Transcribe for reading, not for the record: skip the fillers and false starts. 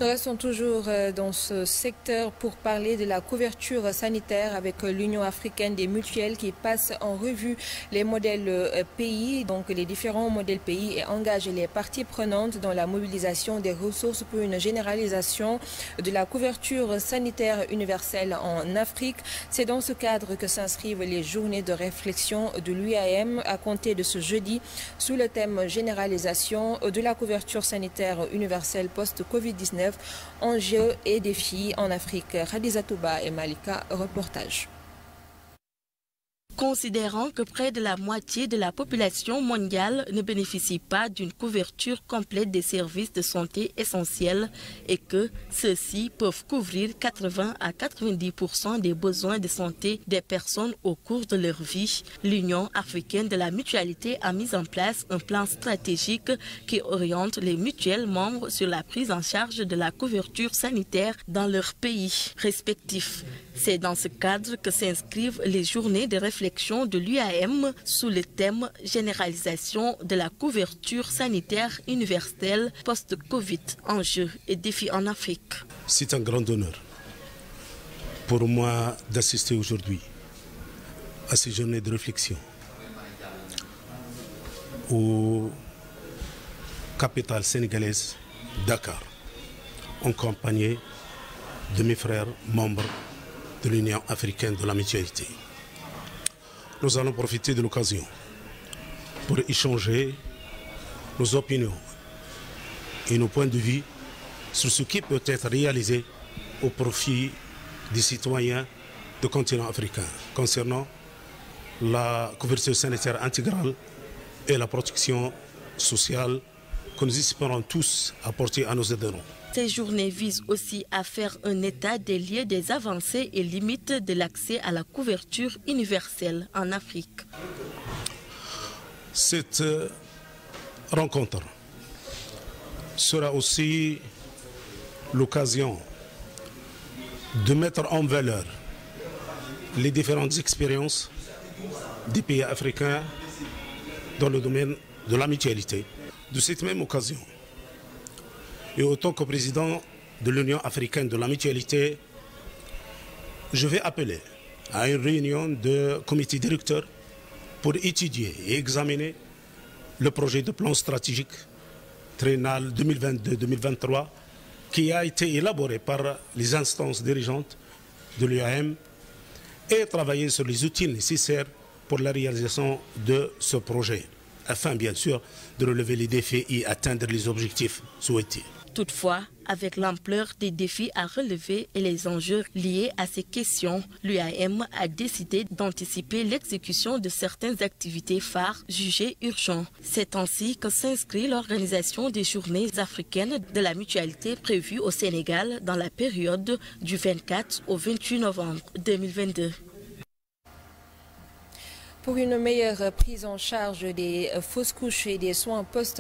Nous restons toujours dans ce secteur pour parler de la couverture sanitaire avec l'Union africaine des mutuelles qui passe en revue les modèles pays, donc les différents modèles pays, et engage les parties prenantes dans la mobilisation des ressources pour une généralisation de la couverture sanitaire universelle en Afrique. C'est dans ce cadre que s'inscrivent les journées de réflexion de l'UAM à compter de ce jeudi sous le thème généralisation de la couverture sanitaire universelle post-Covid-19. Enjeux et défis en Afrique. Khadija Touba et Malika, reportage. Considérant que près de la moitié de la population mondiale ne bénéficie pas d'une couverture complète des services de santé essentiels et que ceux-ci peuvent couvrir 80 à 90% des besoins de santé des personnes au cours de leur vie, l'Union africaine de la mutualité a mis en place un plan stratégique qui oriente les mutuelles membres sur la prise en charge de la couverture sanitaire dans leurs pays respectifs. C'est dans ce cadre que s'inscrivent les journées de réflexion de l'UAM sous le thème généralisation de la couverture sanitaire universelle post-Covid, enjeux et défis en Afrique. C'est un grand honneur pour moi d'assister aujourd'hui à ces journées de réflexion aux capitales sénégalaises, Dakar, en compagnie de mes frères membres de l'Union africaine de la mutualité. Nous allons profiter de l'occasion pour échanger nos opinions et nos points de vue sur ce qui peut être réalisé au profit des citoyens du continent africain concernant la couverture sanitaire intégrale et la protection sociale que nous espérons tous apporter à nos adhérents. Ces journées visent aussi à faire un état des lieux des avancées et limites de l'accès à la couverture universelle en Afrique. Cette rencontre sera aussi l'occasion de mettre en valeur les différentes expériences des pays africains dans le domaine de la mutualité. De cette même occasion, et autant que président de l'Union africaine de la mutualité, je vais appeler à une réunion de comité directeur pour étudier et examiner le projet de plan stratégique triennal 2022-2023 qui a été élaboré par les instances dirigeantes de l'UAM et travailler sur les outils nécessaires pour la réalisation de ce projet, afin bien sûr de relever les défis et atteindre les objectifs souhaités. Toutefois, avec l'ampleur des défis à relever et les enjeux liés à ces questions, l'UAM a décidé d'anticiper l'exécution de certaines activités phares jugées urgentes. C'est ainsi que s'inscrit l'organisation des journées africaines de la mutualité prévues au Sénégal dans la période du 24 au 28 novembre 2022. Pour une meilleure prise en charge des fausses couches et des soins post